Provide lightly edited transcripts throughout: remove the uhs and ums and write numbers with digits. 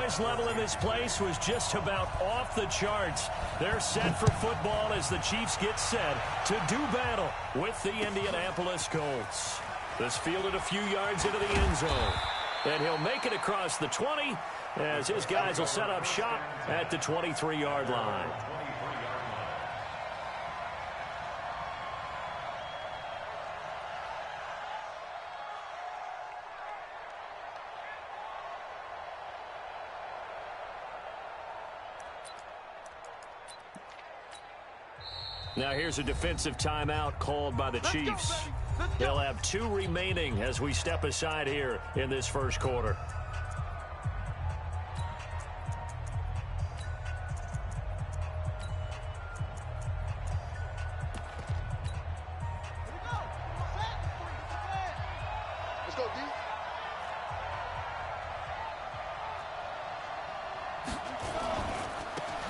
noise level in this place was just about off the charts. They're set for football as the Chiefs get set to do battle with the Indianapolis Colts. This fielded a few yards into the end zone. And he'll make it across the 20 as his guys will set up shop at the 23-yard line. Now here's a defensive timeout called by the Chiefs. They'll have 2 remaining as we step aside here in this first quarter. Let's go, D.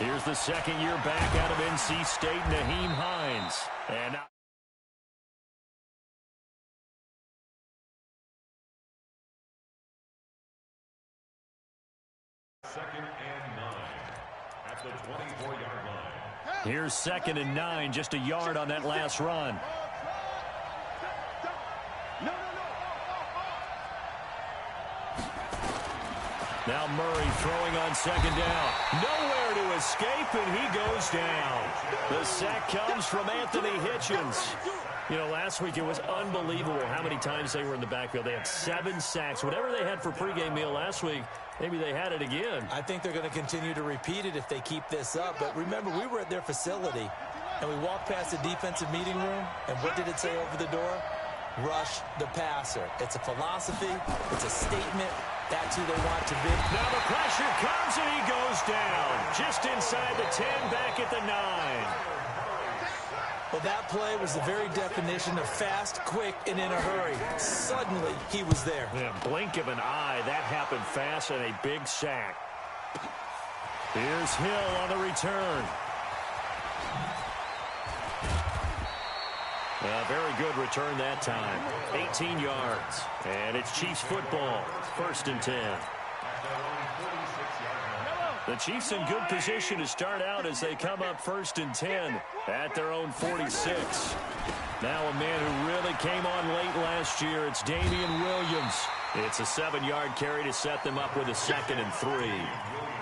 Here's the second-year back out of NC State, Nyheim Hines. And second and 9 at the 24-yard line. Here's 2nd and 9, just a yard on that last run. Now Murray throwing on 2nd down. Nowhere to escape, and he goes down. The sack comes from Anthony Hitchens. You know, last week it was unbelievable how many times they were in the backfield. They had 7 sacks. Whatever they had for pregame meal last week, maybe they had it again. I think they're going to continue to repeat it if they keep this up. But remember, we were at their facility, and we walked past the defensive meeting room, and what did it say over the door? Rush the passer. It's a philosophy. It's a statement. That's who they want to be. Now the pressure comes, and he goes down. Just inside the 10, back at the 9. Well, that play was the very definition of fast, quick, and in a hurry. Suddenly, he was there. Yeah, blink of an eye. That happened fast, and a big sack. Here's Hill on the return. A very good return that time. 18 yards. And it's Chiefs football. 1st and 10. The Chiefs in good position to start out as they come up 1st and 10 at their own 46. Now a man who really came on late last year. It's Damian Williams. It's a 7-yard carry to set them up with a 2nd and 3.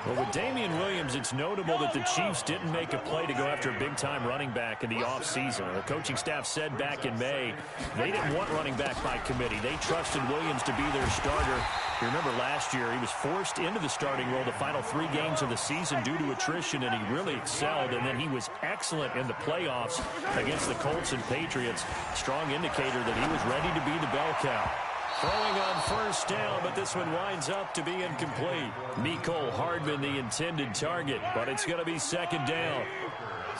Well, with Damian Williams, it's notable that the Chiefs didn't make a play to go after a big-time running back in the offseason. The coaching staff said back in May they didn't want running back by committee. They trusted Williams to be their starter. You remember last year he was forced into the starting role the final 3 games of the season due to attrition, and he really excelled. And then he was excellent in the playoffs against the Colts and Patriots. Strong indicator that he was ready to be the bell cow. Throwing on 1st down, but this one winds up to be incomplete. Mecole Hardman the intended target, but it's going to be 2nd down.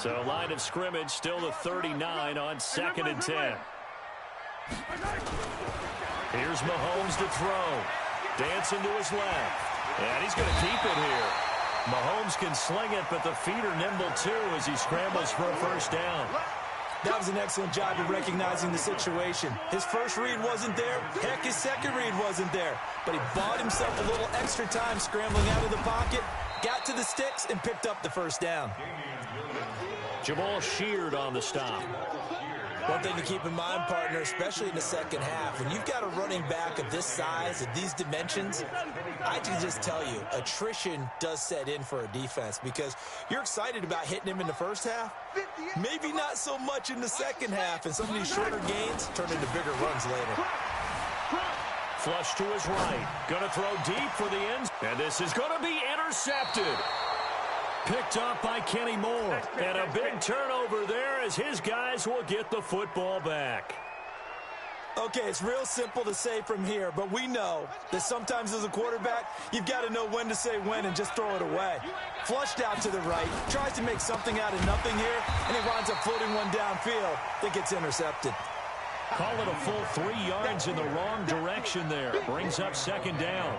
So line of scrimmage still the 39 on 2nd and 10. Here's Mahomes to throw. Dancing to his left. And he's going to keep it here. Mahomes can sling it, but the feet are nimble too as he scrambles for a 1st down. That was an excellent job of recognizing the situation. His first read wasn't there. Heck, his second read wasn't there. But he bought himself a little extra time scrambling out of the pocket, got to the sticks, and picked up the 1st down. Jamal Sheard on the stop. One thing to keep in mind, partner, especially in the second half, when you've got a running back of this size, of these dimensions, I can just tell you, attrition does set in for a defense because you're excited about hitting him in the first half, maybe not so much in the second half, and some of these shorter gains turn into bigger runs later. Flush to his right. Going to throw deep for the end. And this is going to be intercepted. Picked up by Kenny Moore. And a big turnover there as his guys will get the football back. Okay, it's real simple to say from here, but we know that sometimes as a quarterback, you've got to know when to say when and just throw it away. Flushed out to the right, tries to make something out of nothing here, and he winds up floating one downfield. Think it's intercepted. Call it a full 3 yards in the wrong direction there. Brings up 2nd down.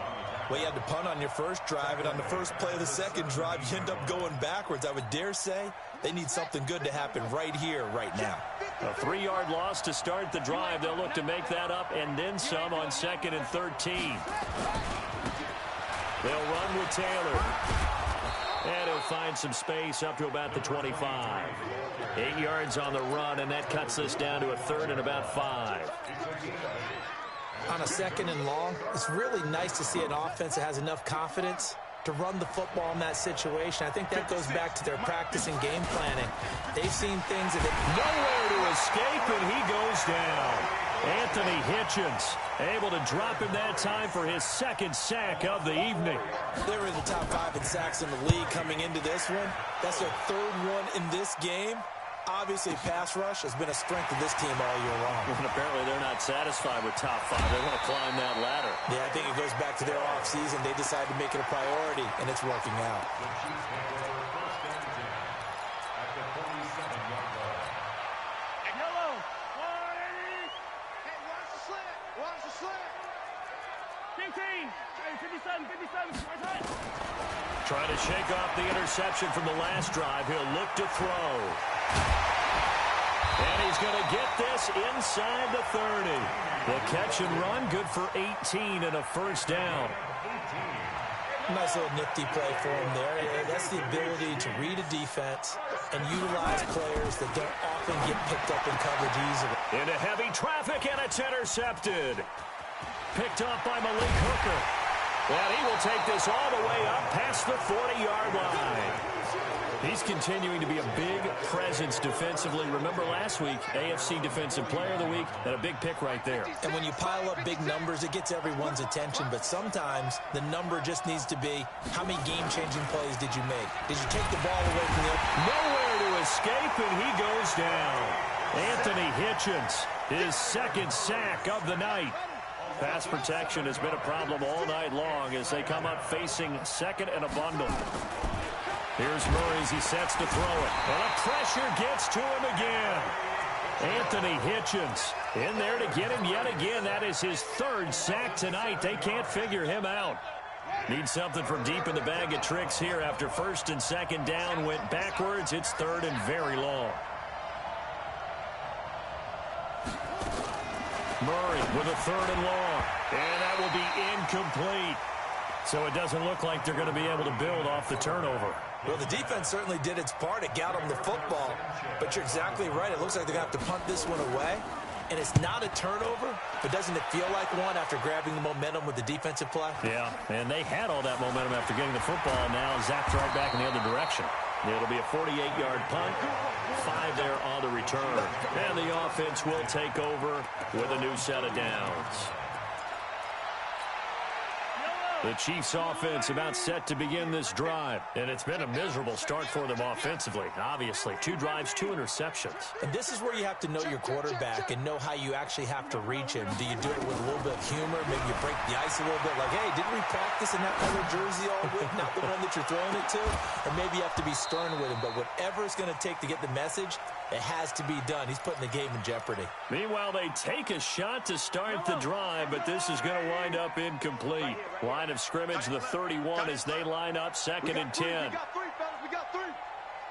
Well, you had to punt on your first drive, and on the first play of the second drive, you end up going backwards. I would dare say they need something good to happen right here, right now. A 3-yard loss to start the drive. They'll look to make that up and then some on 2nd and 13. They'll run with Taylor. And he'll find some space up to about the 25. 8 yards on the run, and that cuts this down to a 3rd and about 5. On a 2nd and long, it's really nice to see an offense that has enough confidence to run the football in that situation. I think that goes back to their practice and game planning. They've seen things that nowhere to escape, and he goes down. Anthony Hitchens able to drop him that time for his 2nd sack of the evening. They were in the top 5 in sacks in the league coming into this one. That's their 3rd one in this game. Obviously, pass rush has been a strength of this team all year long. And apparently they're not satisfied with top 5. They want to climb that ladder. Yeah, I think it goes back to their offseason. They decided to make it a priority, and it's working out. Trying to shake off the interception from the last drive. He'll look to throw. And he's going to get this inside the 30. The catch and run, good for 18 and a 1st down. Nice little nifty play for him there. That's the ability to read a defense and utilize players that don't often get picked up in coverage easily. Into heavy traffic, and it's intercepted. Picked up by Malik Hooker. And he will take this all the way up past the 40-yard line. He's continuing to be a big presence defensively. Remember last week, AFC Defensive Player of the Week, and a big pick right there. And when you pile up big numbers, it gets everyone's attention. But sometimes the number just needs to be, how many game-changing plays did you make? Did you take the ball away from the... Nowhere to escape, and he goes down. Anthony Hitchens, his 2nd sack of the night. Pass protection has been a problem all night long as they come up facing 2nd and a bundle. Here's Murray as he sets to throw it. And the pressure gets to him again. Anthony Hitchens in there to get him yet again. That is his 3rd sack tonight. They can't figure him out. Need something from deep in the bag of tricks here after 1st and 2nd down. Went backwards. It's 3rd and very long. Murray with a 3rd and long. And that will be incomplete. So it doesn't look like they're going to be able to build off the turnover. Well, the defense certainly did its part. It got them the football. But you're exactly right. It looks like they're going to have to punt this one away. And it's not a turnover, but doesn't it feel like one after grabbing the momentum with the defensive play? Yeah, and they had all that momentum after getting the football. Now zapped right back in the other direction. It'll be a 48-yard punt. 5 there on the return. And the offense will take over with a new set of downs. The Chiefs offense about set to begin this drive. And it's been a miserable start for them offensively. Obviously, 2 drives, 2 interceptions. And this is where you have to know your quarterback and know how you actually have to reach him. Do you do it with a little bit of humor? Maybe you break the ice a little bit like, hey, didn't we practice in that color jersey all week? Not the one that you're throwing it to? Or maybe you have to be stern with him. But whatever it's going to take to get the message, it has to be done. He's putting the game in jeopardy. Meanwhile, they take a shot to start the drive, but this is going to wind up incomplete. Line of scrimmage, the 31, as they line up 2nd and 10. We got 3, fellas. We got 3.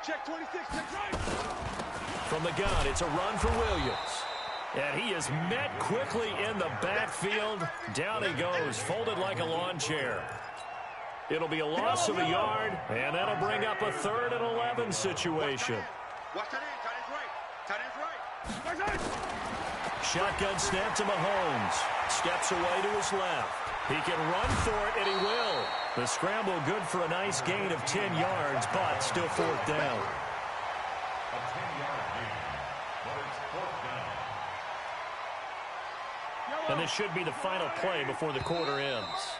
Check 26. Check right. From the gun, it's a run for Williams. And he is met quickly in the backfield. Down he goes, folded like a lawn chair. It'll be a loss of a yard, and that'll bring up a 3rd and 11 situation. Watch that in. Tight end's right. Shotgun snap to Mahomes. Steps away to his left. He can run for it, and he will. The scramble good for a nice gain of 10 yards, but still 4th down. A 10-yard gain, but it's 4th down. And this should be the final play before the quarter ends.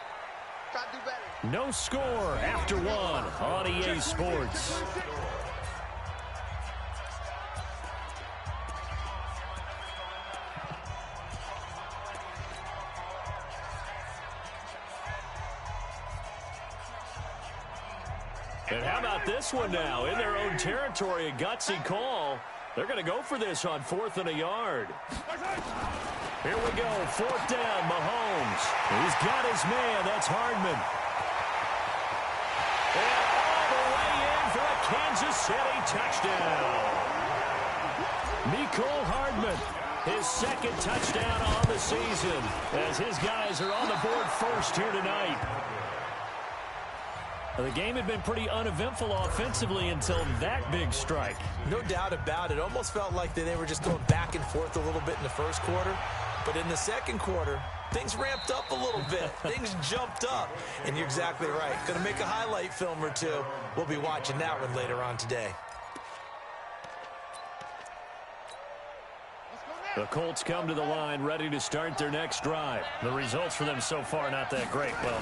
Try to do better. No score after 1 on EA Sports. And how about this one now? In their own territory, a gutsy call. They're going to go for this on 4th and a yard. Here we go, 4th down, Mahomes. He's got his man, that's Hardman. And all the way in for a Kansas City touchdown. Mecole Hardman, his 2nd touchdown on the season, as his guys are on the board first here tonight. The game had been pretty uneventful offensively until that big strike. No doubt about it. Almost felt like they were just going back and forth a little bit in the first quarter. But in the second quarter, things ramped up a little bit. Things jumped up. And you're exactly right. Going to make a highlight film or two. We'll be watching that one later on today. The Colts come to the line ready to start their next drive. The results for them so far not that great. Well,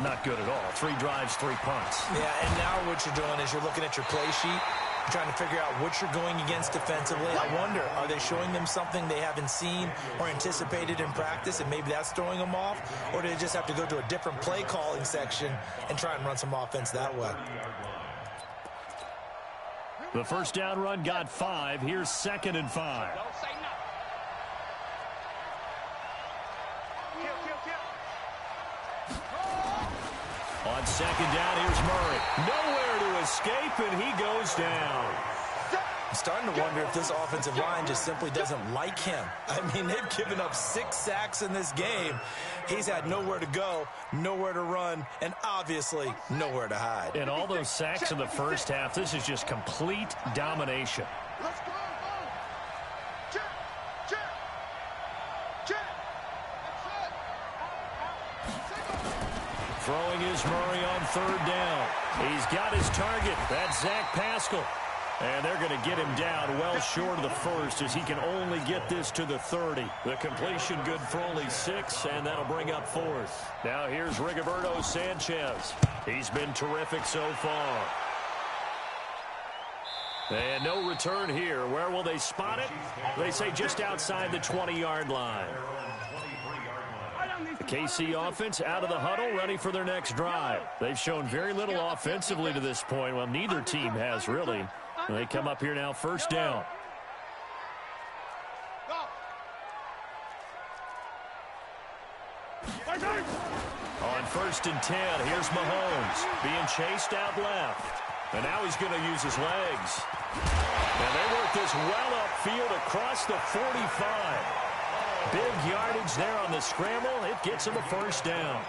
not good at all. 3 drives, 3 punts. Yeah, and now what you're doing is you're looking at your play sheet. You're trying to figure out what you're going against defensively. I wonder, are they showing them something they haven't seen or anticipated in practice, and maybe that's throwing them off? Or do they just have to go to a different play calling section and try and run some offense that way? The first down run got 5. Here's 2nd and 5. On 2nd down, here's Murray. Nowhere to escape, and he goes down. I'm starting to wonder if this offensive line just simply doesn't like him. I mean, they've given up 6 sacks in this game. He's had nowhere to go, nowhere to run, and obviously nowhere to hide. And all those sacks in the first half, this is just complete domination. Let's go. Check. Check. Check. Throwing is Murray on 3rd down. He's got his target. That's Zach Pascal. And they're going to get him down well short of the first as he can only get this to the 30. The completion good for only 6, and that'll bring up 4th. Now here's Rigoberto Sanchez. He's been terrific so far. And no return here. Where will they spot it? They say just outside the 20-yard line. The KC offense out of the huddle, ready for their next drive. They've shown very little offensively to this point. Well, neither team has really. They come up here now, 1st down. On 1st and 10, here's Mahomes being chased out left. And now he's going to use his legs. And they work this well upfield across the 45. Big yardage there on the scramble. It gets him a 1st down.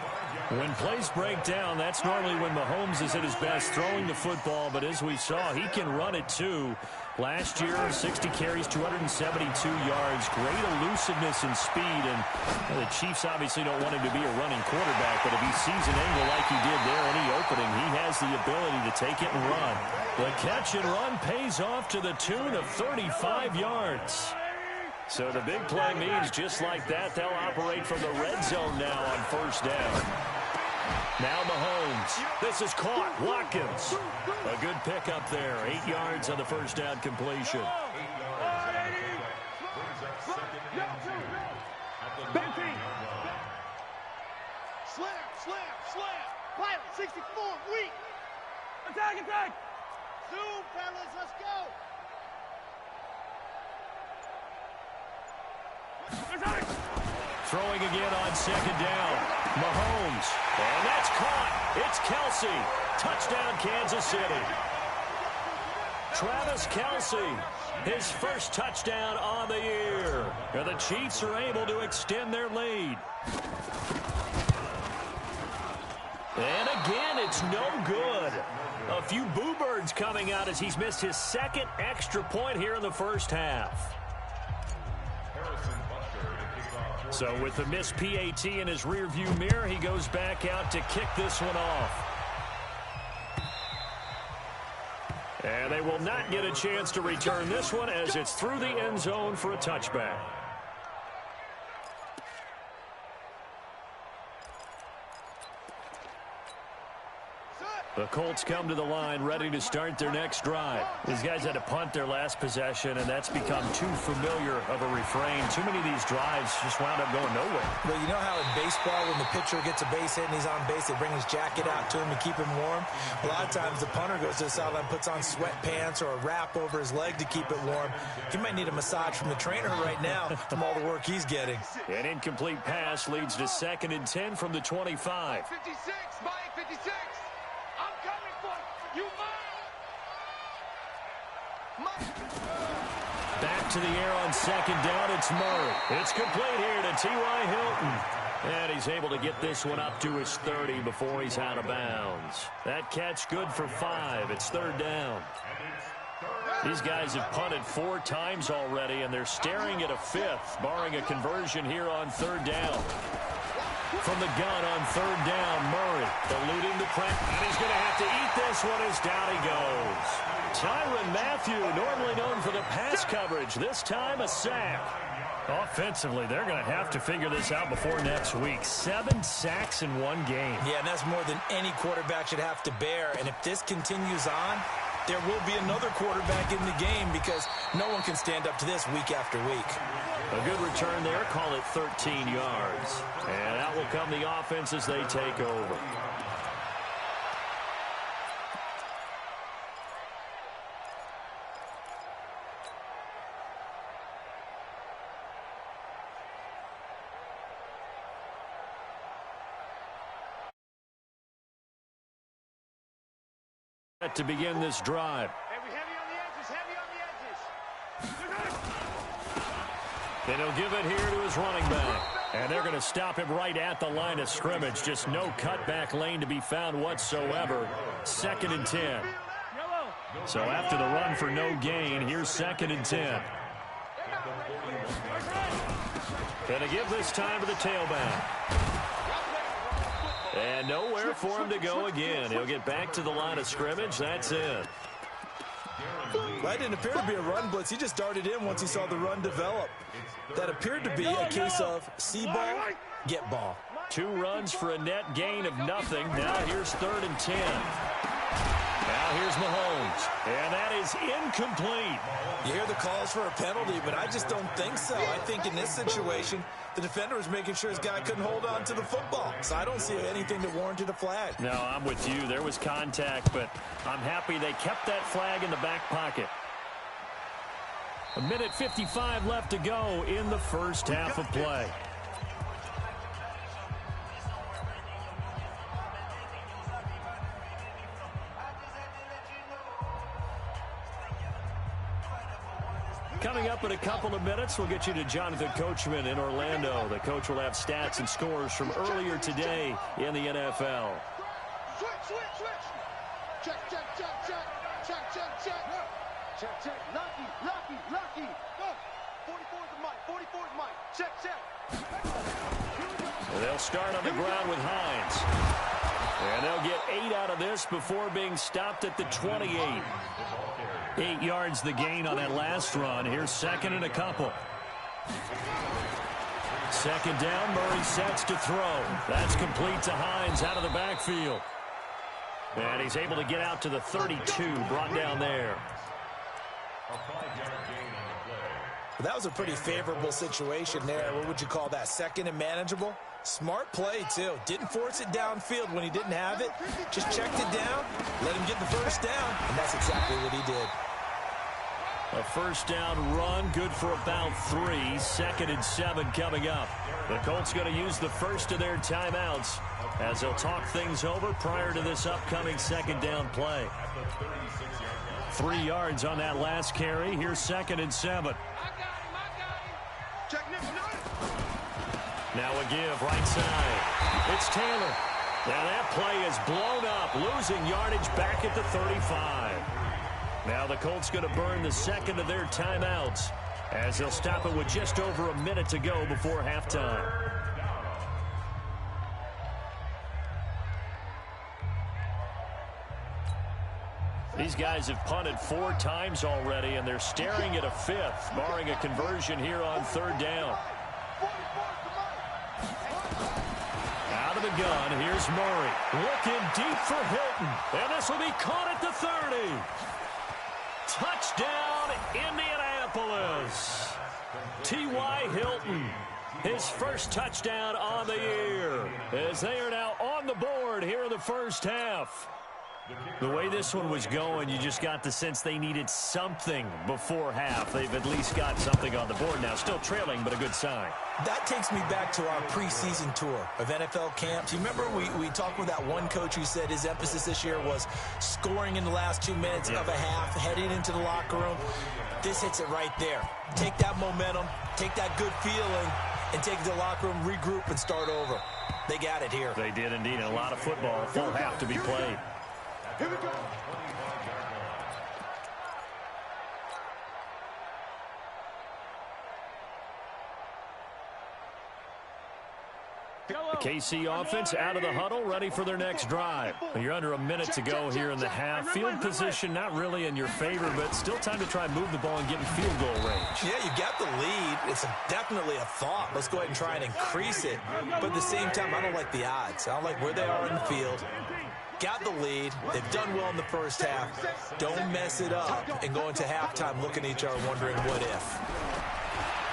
When plays break down, that's normally when Mahomes is at his best throwing the football. But as we saw, he can run it too. Last year, 60 carries, 272 yards. Great elusiveness and speed. And the Chiefs obviously don't want him to be a running quarterback. But if he sees an angle like he did there, any opening, he has the ability to take it and run. The catch and run pays off to the tune of 35 yards. So the big play means just like that, they'll operate from the red zone now on 1st down. Now Mahomes. This is caught. Watkins. A good pickup there. 8 yards on the 1st down completion. Slam. Pilot 64, weak. Attack. Zoom, fellas, let's go. Throwing again on 2nd down. Mahomes. And that's caught. It's Kelsey. Touchdown, Kansas City. Travis Kelsey. His first touchdown on the year. And the Chiefs are able to extend their lead. And again, it's no good. A few boo birds coming out as he's missed his 2nd extra point here in the first half. So with the missed PAT in his rearview mirror, he goes back out to kick this one off. And they will not get a chance to return this one as it's through the end zone for a touchback. The Colts come to the line ready to start their next drive. These guys had to punt their last possession, and that's become too familiar of a refrain. Too many of these drives just wound up going nowhere. Well, you know how in baseball when the pitcher gets a base hit and he's on base, they bring his jacket out to him to keep him warm? A lot of times the punter goes to the sideline, puts on sweatpants or a wrap over his leg to keep it warm. He might need a massage from the trainer right now from all the work he's getting. An incomplete pass leads to 2nd and 10 from the 25. 56, Mike 56. I'm coming for you, Mike. Back to the air on 2nd down. It's Murray. It's complete here to T.Y. Hilton. And he's able to get this one up to his 30 before he's out of bounds. That catch good for 5. It's third down. These guys have punted 4 times already, and they're staring at a 5th, barring a conversion here on third down. From the gun on third down, Murray eluding the pressure, and he's going to have to eat this one as down he goes. Tyrann Mathieu, normally known for the pass coverage, this time a sack. Offensively, they're going to have to figure this out before next week. 7 sacks in one game. Yeah, and that's more than any quarterback should have to bear. And if this continues on, there will be another quarterback in the game because no one can stand up to this week after week. A good return there, call it 13 yards. And out will come the offense as they take over. To begin this drive. Heavy on the edges, heavy on the edges. And he'll give it here to his running back. And they're going to stop him right at the line of scrimmage. Just no cutback lane to be found whatsoever. 2nd and 10. So after the run for no gain, here's 2nd and 10. Going to give this time to the tailback. And nowhere for him to go again. He'll get back to the line of scrimmage. That's it. That didn't appear to be a run blitz. He just darted in once he saw the run develop. That appeared to be a case of see ball, get ball. 2 runs for a net gain of nothing. Now here's 3rd and 10. Now here's Mahomes. And that is incomplete. You hear the calls for a penalty, but I just don't think so. I think in this situation, the defender was making sure his guy couldn't hold on to the football. So I don't see anything that warranted a flag. No, I'm with you. There was contact, but I'm happy they kept that flag in the back pocket. 1:55 left to go in the first half of play. Coming up in a couple of minutes, we'll get you to Jonathan Coachman in Orlando. The coach will have stats and scores from earlier today in the NFL. Switch. Check. Lucky. Go. 44's Mike. Check. And they'll start on the ground with Hines. And they'll get 8 out of this before being stopped at the 28. 8 yards the gain on that last run. Here's 2nd and a couple. 2nd down, Murray sets to throw. That's complete to Hines out of the backfield. And he's able to get out to the 32, brought down there. That was a pretty favorable situation there. What would you call that? 2nd and manageable? Smart play, too. Didn't force it downfield when he didn't have it. Just checked it down, let him get the first down, and that's exactly what he did. A first down run, good for about 3. 2nd and 7 coming up. The Colts going to use the first of their timeouts as they'll talk things over prior to this upcoming 2nd down play. 3 yards on that last carry. Here's 2nd and 7. Check Nick. Now a give right side. It's Taylor. Now that play is blown up, losing yardage back at the 35. Now the Colts going to burn the 2nd of their timeouts as they'll stop it with just over a minute to go before halftime. These guys have punted 4 times already, and they're staring at a 5th, barring a conversion here on 3rd down. Out of the gun, here's Murray. Looking deep for Hilton. And this will be caught at the 30. Touchdown, Indianapolis. T.Y. Hilton, his first touchdown on the year, as they are now on the board here in the first half. The way this one was going, you just got the sense they needed something before half. They've at least got something on the board now. Still trailing, but a good sign. That takes me back to our preseason tour of NFL camps. You remember we talked with that one coach who said his emphasis this year was scoring in the last 2 minutes of a half, heading into the locker room. This hits it right there. Take that momentum, take that good feeling, and take it to the locker room, regroup, and start over. They got it here. They did indeed. A lot of football. A full half to be played. Here we go. KC offense out of the huddle, ready for their next drive. You're under a minute to go here in the half. Field position not really in your favor, but still time to try and move the ball and get in field goal range. Yeah, you got the lead. It's definitely a thought. Let's go ahead and try and increase it. But at the same time, I don't like the odds. I don't like where they are in the field. Got the lead. They've done well in the first half. Don't mess it up and go into halftime looking at each other wondering what if.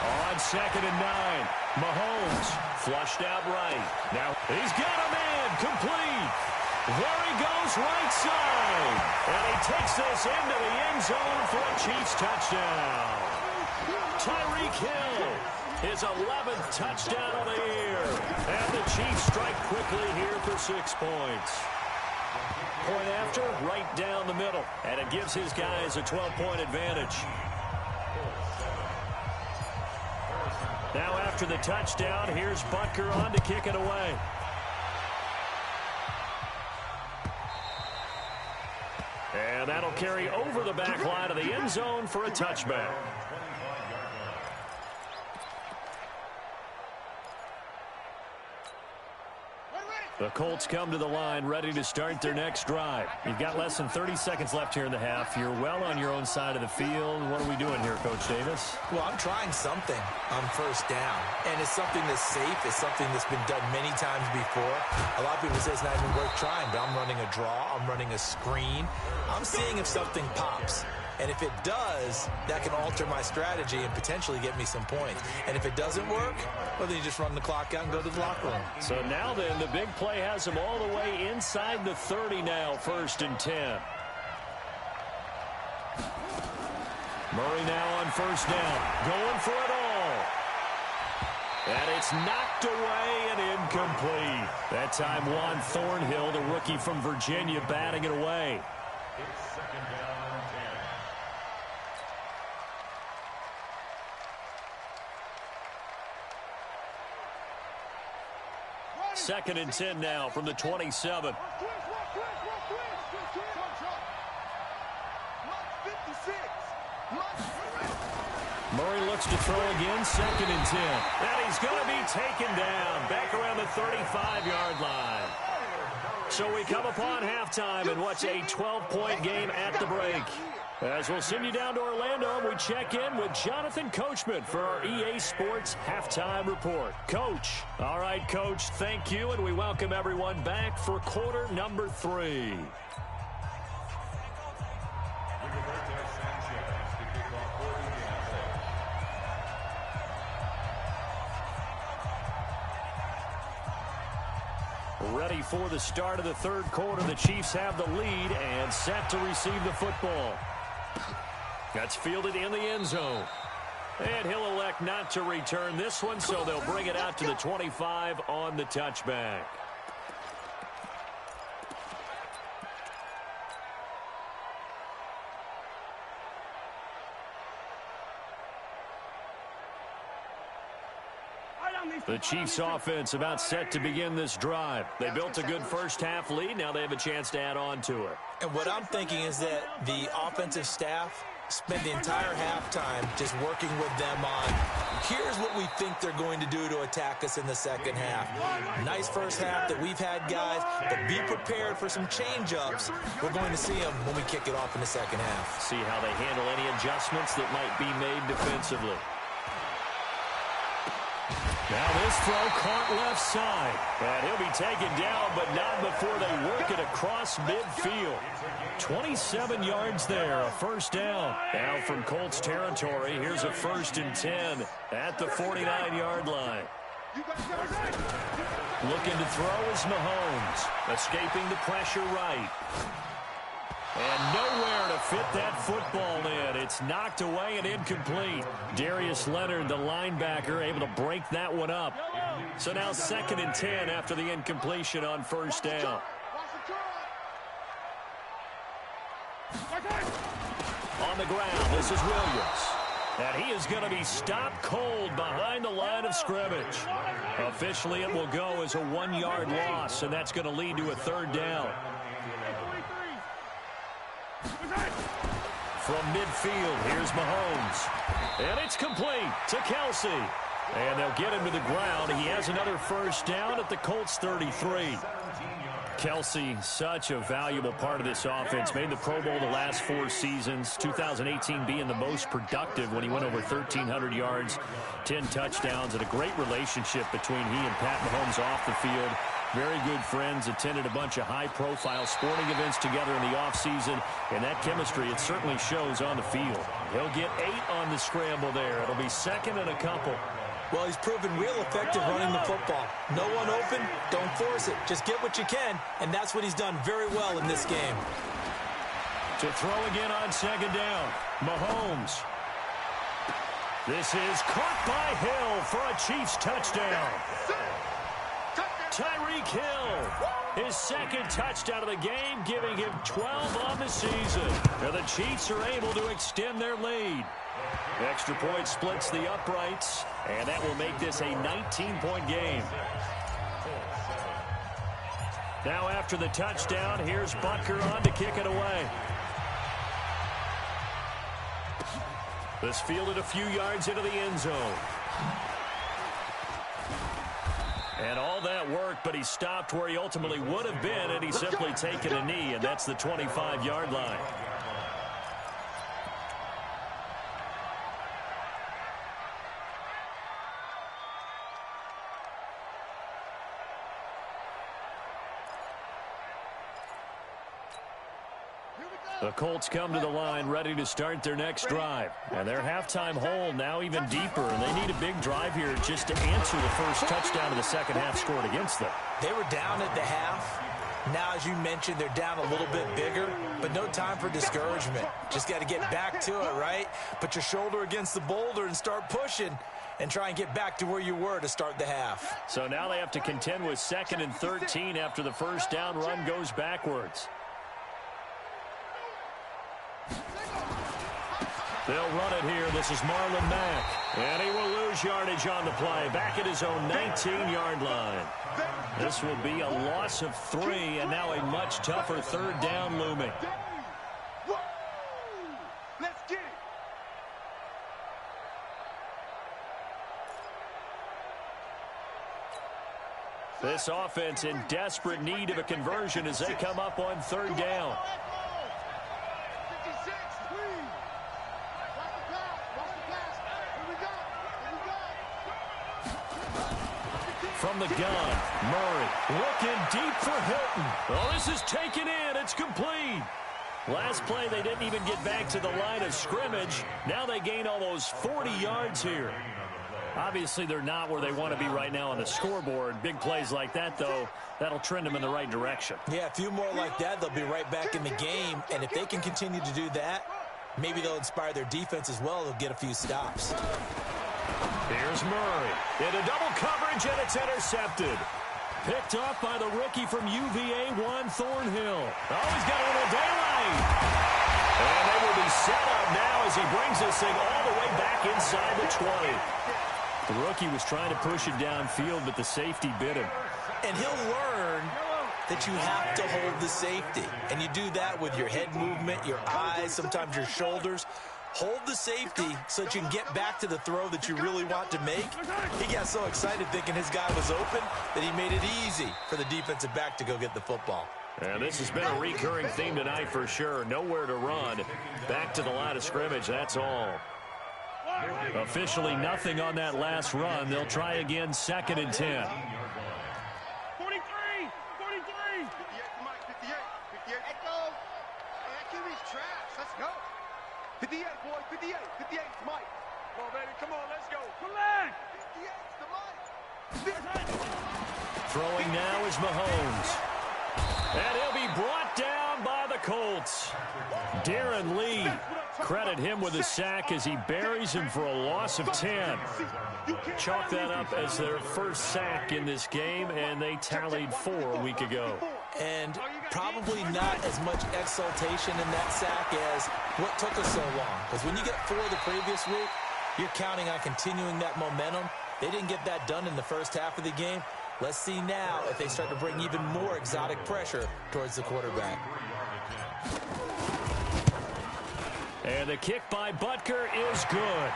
On 2nd and 9, Mahomes flushed out right. Now he's got a man complete. There he goes right side. And he takes this into the end zone for a Chiefs touchdown. Tyreek Hill, his 11th touchdown of the year. And the Chiefs strike quickly here for 6 points. Point after, right down the middle. And it gives his guys a 12-point advantage. Now after the touchdown, here's Butker on to kick it away. And that'll carry over the back line of the end zone for a touchback. The Colts come to the line ready to start their next drive. You've got less than 30 seconds left here in the half. You're well on your own side of the field. What are we doing here, Coach Davis? Well, I'm trying something on first down, and it's something that's safe. It's something that's been done many times before. A lot of people say it's not even worth trying, but I'm running a draw. I'm running a screen. I'm seeing if something pops. And if it does, that can alter my strategy and potentially get me some points. And if it doesn't work, well, then you just run the clock out and go to the locker room. So now then, the big play has him all the way inside the 30 now, 1st and 10. Murray now on first down, going for it all. And it's knocked away and incomplete. That time, Juan Thornhill, the rookie from Virginia, batting it away. It's 2nd down and 10. Second and 10 now from the 27. Murray looks to throw again, 2nd and 10. And he's going to be taken down back around the 35-yard line. So we come upon halftime in what's a 12-point game at the break. As we'll send you down to Orlando, we check in with Jonathan Coachman for our EA Sports Halftime Report. Coach. All right, Coach, thank you, and we welcome everyone back for quarter number 3. Ready for the start of the third quarter. The Chiefs have the lead and set to receive the football. That's fielded in the end zone. And he'll elect not to return this one, so they'll bring it out to the 25 on the touchback. The Chiefs offense about set to begin this drive. They built a good first half lead. Now they have a chance to add on to it. And what I'm thinking is that the offensive staff spend the entire halftime just working with them on, here's what we think they're going to do to attack us in the second half. Nice first half that we've had, guys, but be prepared for some change-ups. We're going to see them when we kick it off in the second half. See how they handle any adjustments that might be made defensively. Now this throw caught left side. And he'll be taken down, but not before they work it across midfield. 27 yards there, a first down. Now from Colts territory, here's a 1st and 10 at the 49-yard line. Looking to throw is Mahomes, escaping the pressure right. And nowhere to fit that football in. It's knocked away and incomplete. Darius Leonard, the linebacker, able to break that one up. So now 2nd and 10 after the incompletion on first down. On the ground, this is Williams. And he is going to be stopped cold behind the line of scrimmage. Officially, it will go as a 1-yard loss, and that's going to lead to a 3rd down. From midfield, here's Mahomes. And it's complete to Kelsey. And they'll get him to the ground. He has another 1st down at the Colts 33. Kelsey, such a valuable part of this offense. Made the Pro Bowl the last 4 seasons. 2018 being the most productive when he went over 1,300 yards, 10 touchdowns, and a great relationship between he and Pat Mahomes off the field. Very good friends, attended a bunch of high-profile sporting events together in the offseason, and that chemistry, it certainly shows on the field. He'll get 8 on the scramble there. It'll be 2nd and a couple. Well, he's proven real effective running the football. No one open, don't force it. Just get what you can, and that's what he's done very well in this game. To throw again on 2nd down, Mahomes. This is caught by Hill for a Chiefs touchdown. Tyreek Hill, his 2nd touchdown of the game, giving him 12 on the season. Now the Chiefs are able to extend their lead. Extra point splits the uprights, and that will make this a 19-point game. Now after the touchdown, here's Butker on to kick it away. This fielded a few yards into the end zone. And all that work, but he stopped where he ultimately would have been, and he's simply taken a knee, and that's the 25-yard line. The Colts come to the line ready to start their next drive. And their halftime hole now even deeper, and they need a big drive here just to answer the first touchdown of the second half scored against them. They were down at the half. Now, as you mentioned, they're down a little bit bigger, but no time for discouragement. Just got to get back to it, right? Put your shoulder against the boulder and start pushing and try and get back to where you were to start the half. So now they have to contend with 2nd and 13 after the first down run goes backwards. They'll run it here. This is Marlon Mack. And he will lose yardage on the play. Back at his own 19-yard line. This will be a loss of 3, and now a much tougher 3rd down looming. Let's get it. This offense in desperate need of a conversion as they come up on 3rd down. From the gun, Murray looking deep for Hilton. Well, this is taken in. It's complete. Last play, they didn't even get back to the line of scrimmage. Now they gain almost 40 yards here. Obviously, they're not where they want to be right now on the scoreboard. Big plays like that, though, that'll trend them in the right direction. Yeah, a few more like that, they'll be right back in the game. And if they can continue to do that, maybe they'll inspire their defense as well. They'll get a few stops. Here's Murray. Into double coverage, and it's intercepted. Picked up by the rookie from UVA, Juan Thornhill. Oh, he's got a little daylight. And they will be set up now as he brings this thing all the way back inside the 20. The rookie was trying to push it downfield, but the safety bit him. And he'll learn that you have to hold the safety. And you do that with your head movement, your eyes, sometimes your shoulders. Hold the safety so that you can get back to the throw that you really want to make. He got so excited thinking his guy was open that he made it easy for the defensive back to go get the football. And this has been a recurring theme tonight for sure. Nowhere to run. Back to the line of scrimmage, that's all. Officially nothing on that last run. They'll try again, 2nd and 10. 43! 58 to Mike, 58. 58. Let's go. Hey, that QB's trash. Let's go. 58, boy. 58. 58 to Mike. Come on, baby. Come on, let's go. Come on. 58 to Mike. Throwing now is Mahomes. And he'll be brought down by the Colts. Darren Lee, credit him with a sack as he buries him for a loss of 10. Chalk that up as their first sack in this game, and they tallied 4 a week ago. And probably not as much exultation in that sack as what took us so long. Because when you get 4 the previous week, you're counting on continuing that momentum. They didn't get that done in the first half of the game. Let's see now if they start to bring even more exotic pressure towards the quarterback. And the kick by Butker is good.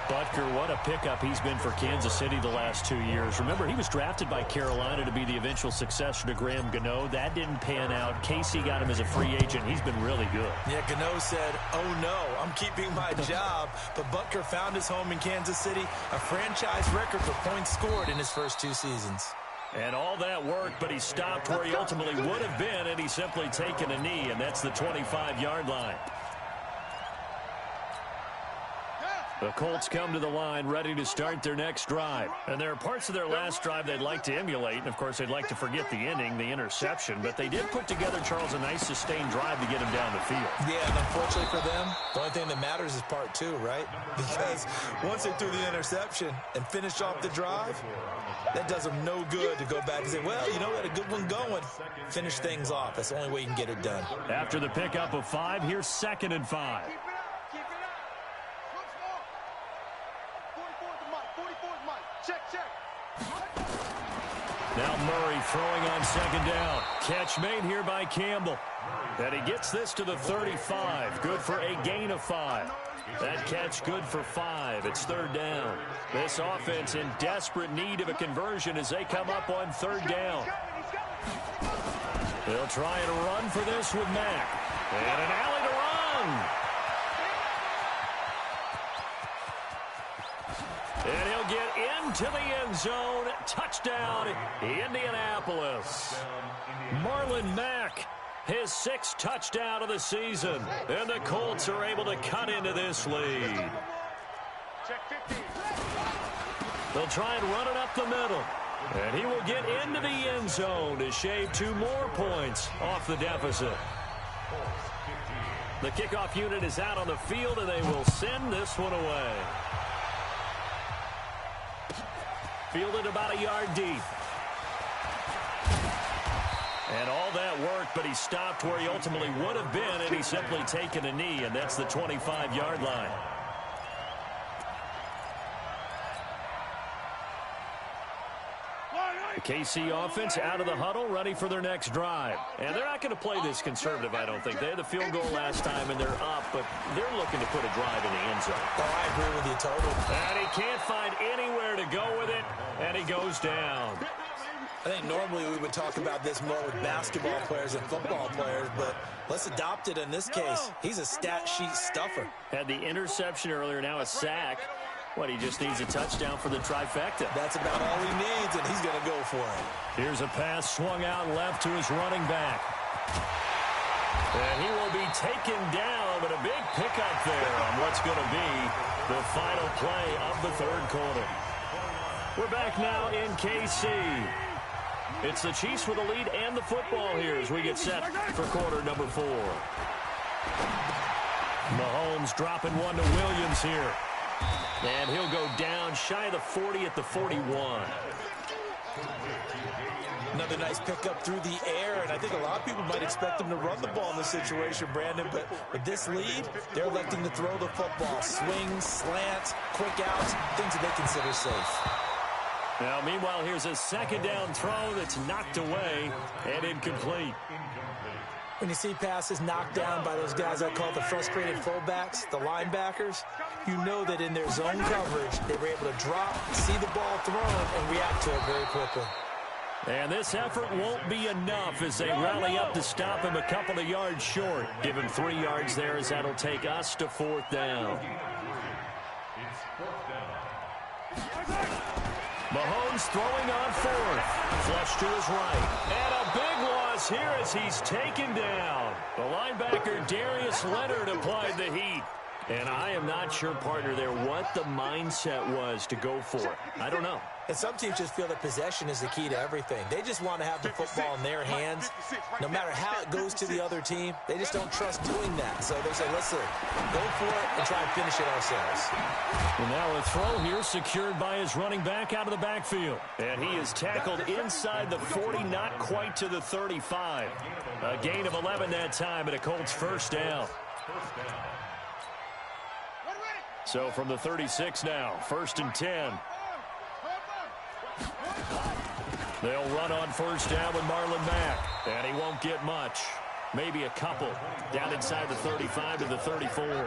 Butker, what a pickup he's been for Kansas City the last 2 years. Remember, he was drafted by Carolina to be the eventual successor to Graham Gano. That didn't pan out. Casey got him as a free agent. He's been really good. Yeah, Gano said, oh no, I'm keeping my job. But Butker found his home in Kansas City, a franchise record for points scored in his first 2 seasons. And all that worked, but he stopped where he ultimately would have been, and he's simply taken a knee, and that's the 25-yard line. The Colts come to the line ready to start their next drive. And there are parts of their last drive they'd like to emulate. And, of course, they'd like to forget the ending, the interception. But they did put together, Charles, a nice sustained drive to get him down the field. Yeah, and unfortunately for them, the only thing that matters is part 2, right? Because once they threw the interception and finished off the drive, that does them no good to go back and say, well, you know, we had a good one going. Finish things off. That's the only way you can get it done. After the pickup of 5, here's 2nd and 5. Now Murray throwing on 2nd down. Catch made here by Campbell. And he gets this to the 35. Good for a gain of 5. That catch good for 5. It's 3rd down. This offense in desperate need of a conversion as they come up on 3rd down. They'll try and run for this with Mack. And an alley to run. And he'll get into the end zone. Touchdown, Indianapolis. Marlon Mack, his 6th touchdown of the season. And the Colts are able to cut into this lead. They'll try and run it up the middle. And he will get into the end zone to shave 2 more points off the deficit. The kickoff unit is out on the field, and they will send this one away. Fielded about a yard deep. And all that worked, but he stopped where he ultimately would have been, and he's simply taken a knee, and that's the 25-yard line. The KC offense out of the huddle, ready for their next drive. And they're not going to play this conservative, I don't think. They had the field goal last time, and they're up, but they're looking to put a drive in the end zone. Oh, I agree with you totally. And he can't find anywhere to go with it, and he goes down. I think normally we would talk about this more with basketball players and football players, but let's adopt it in this case. He's a stat sheet stuffer. Had the interception earlier, now a sack. What, he just needs a touchdown for the trifecta. That's about all he needs, and he's going to go for it. Here's a pass swung out left to his running back. And he will be taken down, but a big pickup there on what's going to be the final play of the 3rd quarter. We're back now in KC. It's the Chiefs with the lead and the football here as we get set for quarter number 4. Mahomes dropping one to Williams here. And he'll go down shy of the 40 at the 41. Another nice pickup through the air, and I think a lot of people might expect them to run the ball in this situation, Brandon, but with this lead, they're electing to throw the football. Swings, slants, quick outs, things that they consider safe. Now, meanwhile, here's a 2nd down throw that's knocked away and incomplete. When you see passes knocked down by those guys I call the frustrated fullbacks, the linebackers, you know that in their zone coverage, they were able to drop, see the ball thrown, and react to it very quickly. And this effort won't be enough as they rally up to stop him a couple of yards short. Give him 3 yards there as that'll take us to 4th down. Mahomes throwing on 4th. Flush to his right. And a big loss here as he's taken down. The linebacker Darius Leonard applied the heat. And I am not sure, partner, there what the mindset was to go for it. I don't know. And some teams just feel that possession is the key to everything. They just want to have the football in their hands. No matter how it goes to the other team, they just don't trust doing that. So they say, listen, go for it and try and finish it ourselves. And now a throw here secured by his running back out of the backfield. And he is tackled inside the 40, not quite to the 35. A gain of 11 that time and a Colts first down. So from the 36 now, 1st and 10. They'll run on first down with Marlon Mack. And he won't get much. Maybe a couple. Down inside the 35 to the 34. Let's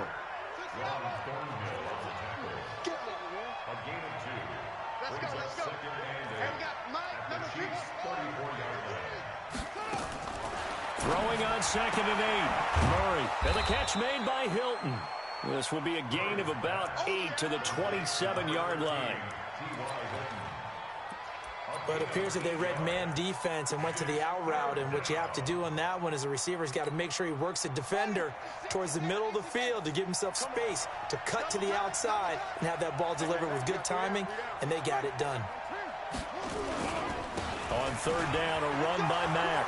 go, let's go. And we got Mike, number 3. Throwing on 2nd and 8. Murray. And the catch made by Hilton. This will be a gain of about 8 to the 27-yard line. But it appears that they read man defense and went to the out route, and what you have to do on that one is the receiver's got to make sure he works the defender towards the middle of the field to give himself space to cut to the outside and have that ball delivered with good timing, and they got it done. On 3rd down, a run by Mack.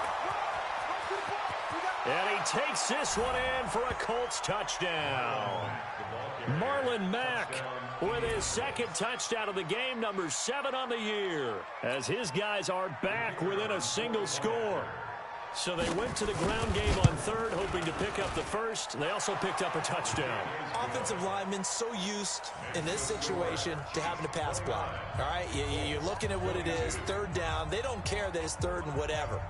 And he takes this one in for a Colts touchdown. Marlon Mack with his 2nd touchdown of the game, number 7 on the year, as his guys are back within a single score. So they went to the ground game on 3rd, hoping to pick up the 1st. They also picked up a touchdown. Offensive linemen so used in this situation to having to pass block. All right, you're looking at what it is, 3rd down. They don't care that it's 3rd and whatever.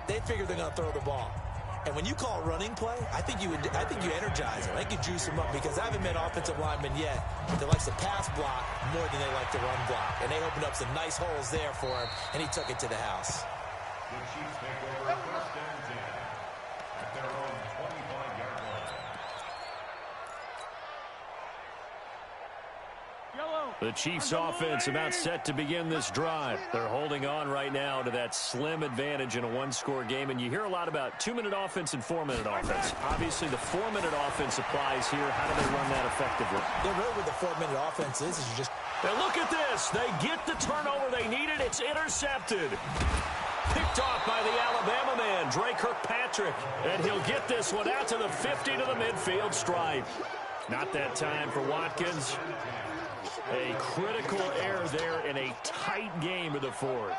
They figure they're going to throw the ball. And when you call a running play, I think you energize them. I think you juice them up, because I haven't met offensive linemen yet that likes to pass block more than they like to run block. And they opened up some nice holes there for him, and he took it to the house. The Chiefs take over 1st and 10 at their own 25-yard line. The Chiefs offense about set to begin this drive. They're holding on right now to that slim advantage in a one-score game, and you hear a lot about 2-minute offense and 4-minute offense. Obviously, the 4-minute offense applies here. How do they run that effectively? Yeah, really what the 4-minute offense is you just... Now look at this. They get the turnover they needed. It's intercepted. Picked off by the Alabama man, Dre Kirkpatrick. And he'll get this one out to the 50 to the midfield stripe. Not that time for Watkins. A critical error there in a tight game of the 4th.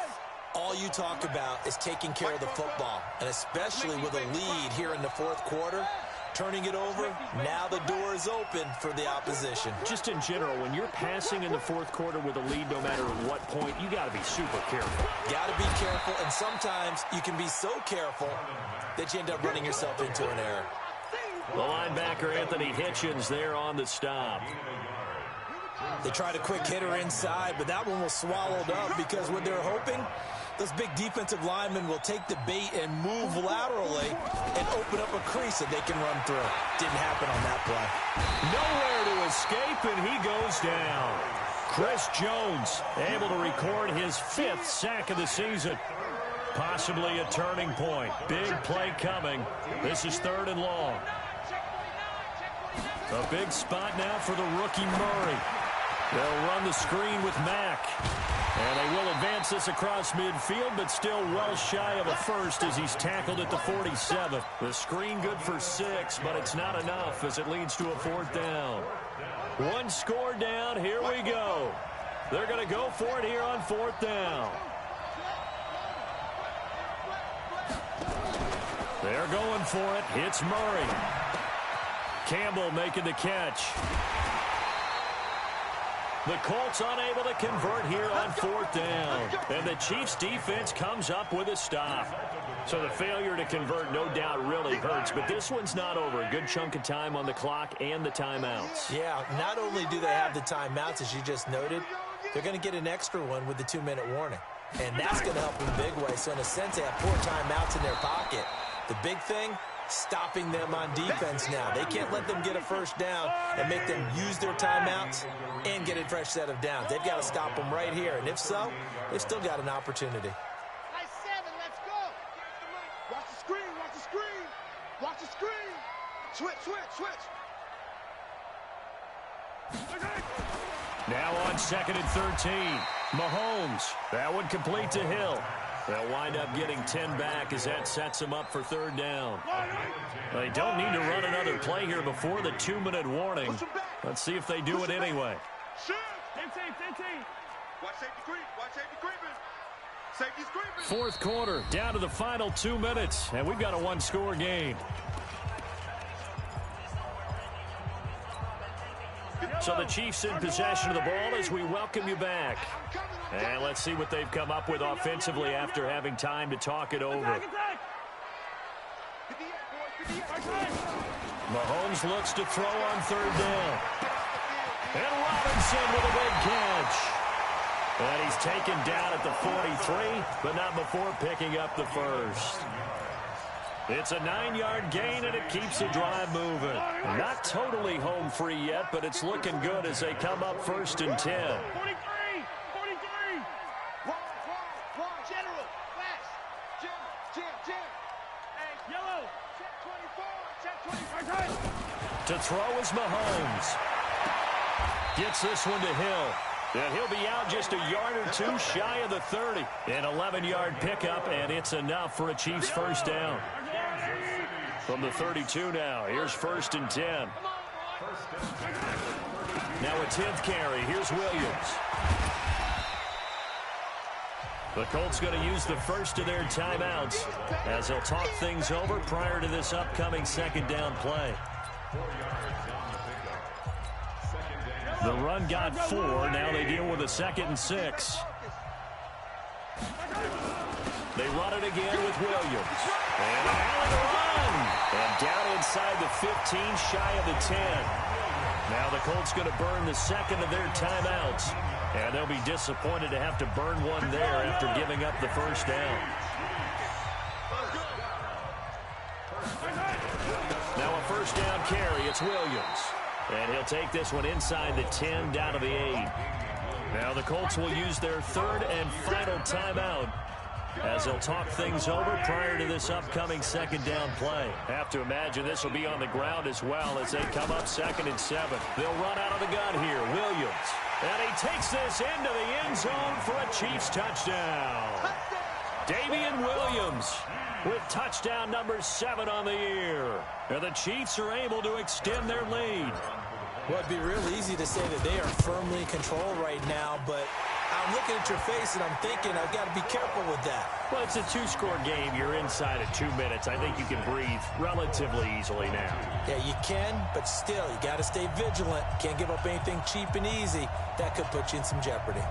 All you talk about is taking care of the football, and especially with a lead here in the 4th quarter, turning it over, now the door is open for the opposition. Just in general, when you're passing in the 4th quarter with a lead, no matter what point, you got to be super careful. Got to be careful, and sometimes you can be so careful that you end up running yourself into an error. The linebacker, Anthony Hitchens, there on the stop. They tried a quick hitter inside, but that one was swallowed up, because what they're hoping, those big defensive linemen will take the bait and move laterally and open up a crease that they can run through. Didn't happen on that play. Nowhere to escape, and he goes down. Chris Jones able to record his 5th sack of the season. Possibly a turning point. Big play coming. This is 3rd and long. A big spot now for the rookie Murray. They'll run the screen with Mack. And they will advance this across midfield, but still well shy of a first as he's tackled at the 47. The screen good for 6, but it's not enough as it leads to a 4th down. One score down. Here we go. They're going to go for it here on 4th down. They're going for it. It's Murray. Campbell making the catch. The Colts unable to convert here on 4th down. And the Chiefs defense comes up with a stop. So the failure to convert no doubt really hurts, but this one's not over. A good chunk of time on the clock and the timeouts. Yeah, not only do they have the timeouts, as you just noted, they're going to get an extra one with the 2-minute warning. And that's going to help in a big way. So in a sense, they have 4 timeouts in their pocket. The big thing, stopping them on defense now. They can't let them get a first down and make them use their timeouts and get a fresh set of downs. They've got to stop them right here. And if so, they've still got an opportunity. Nice 7, let's go. Watch the screen, watch the screen. Watch the screen. Switch, switch, switch. Now on 2nd and 13. Mahomes. That one complete to Hill. They'll wind up getting 10 back as that sets them up for third down. They don't need to run another play here before the 2-minute warning. Let's see if they do it anyway. Fourth quarter, down to the final 2 minutes, and we've got a one-score game. So the Chiefs in possession of the ball as we welcome you back. And let's see what they've come up with offensively after having time to talk it over. Mahomes looks to throw on third down. And Robinson with a big catch. And he's taken down at the 43, but not before picking up the first. It's a 9-yard gain, and it keeps the drive moving. Not totally home free yet, but it's looking good as they come up first and 10. 43. General, flash. Jim. Hey, yellow. Check 24. To throw is Mahomes. Gets this one to Hill. And he'll be out just a yard or two shy of the 30. An 11-yard pickup, and it's enough for a Chiefs first down. From the 32 now, here's first and 10. Now a 10th carry. Here's Williams. The Colts going to use the first of their timeouts as they'll talk things over prior to this upcoming second down play. The run got 4. Now they deal with a 2nd and 6. They run it again with Williams. And a run. And down inside the 15, shy of the 10. Now the Colts going to burn the second of their timeouts. And they'll be disappointed to have to burn one there after giving up the first down. Now a first down carry. It's Williams. And he'll take this one inside the 10, down to the 8. Now the Colts will use their third and final timeout as they'll talk things over prior to this upcoming second down play. Have to imagine this will be on the ground as well as they come up 2nd and 7. They'll run out of the gun here. Williams. And he takes this into the end zone for a Chiefs touchdown. Damian Williams with touchdown number 7 on the year. And the Chiefs are able to extend their lead. Well, it'd be real easy to say that they are firmly in control right now, but I'm looking at your face and I'm thinking I've got to be careful with that. Well, it's a 2-score game. You're inside of 2 minutes. I think you can breathe relatively easily now. Yeah, you can, but still, you got to stay vigilant. Can't give up anything cheap and easy. That could put you in some jeopardy.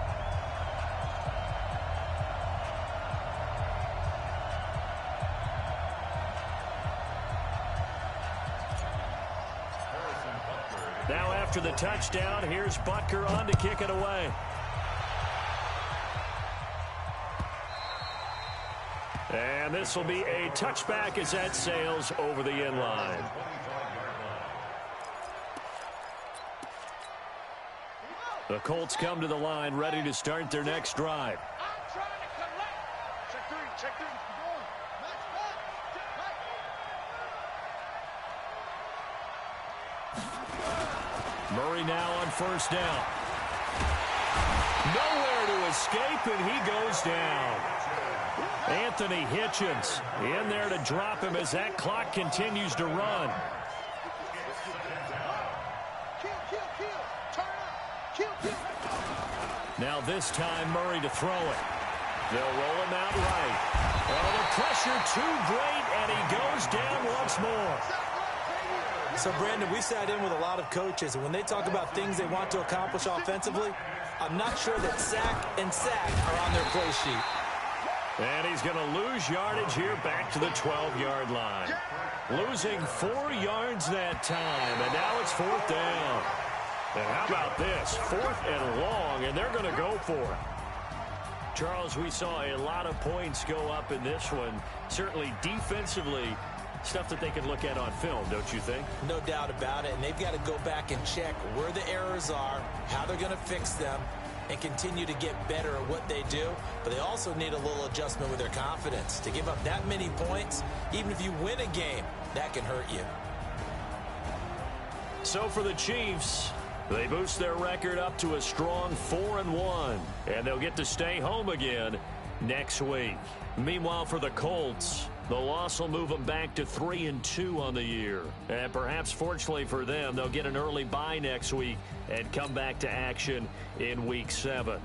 Now after the touchdown, here's Butker on to kick it away. And this will be a touchback as that sails over the end line. The Colts come to the line ready to start their next drive. Check 3. Murray now on first down. Nowhere to escape, and he goes down. Anthony Hitchens in there to drop him as that clock continues to run. Now this time Murray to throw it. They'll roll him out right. Oh, the pressure too great, and he goes down once more. So, Brandon, we sat in with a lot of coaches, and when they talk about things they want to accomplish offensively, I'm not sure that sack and sack are on their play sheet. And he's going to lose yardage here back to the 12-yard line. Losing 4 yards that time, and now it's 4th down. And how about this? 4th and long, and they're going to go for it. Charles, we saw a lot of points go up in this one. Certainly defensively, stuff that they can look at on film, don't you think? No doubt about it, and they've got to go back and check where the errors are, how they're going to fix them, and continue to get better at what they do. But they also need a little adjustment with their confidence. To give up that many points, even if you win a game, that can hurt you. So for the Chiefs, They boost their record up to a strong 4-1, and they'll get to stay home again next week. Meanwhile, for the Colts, the loss will move them back to 3-2 on the year. And perhaps fortunately for them, they'll get an early bye next week and come back to action in Week 7.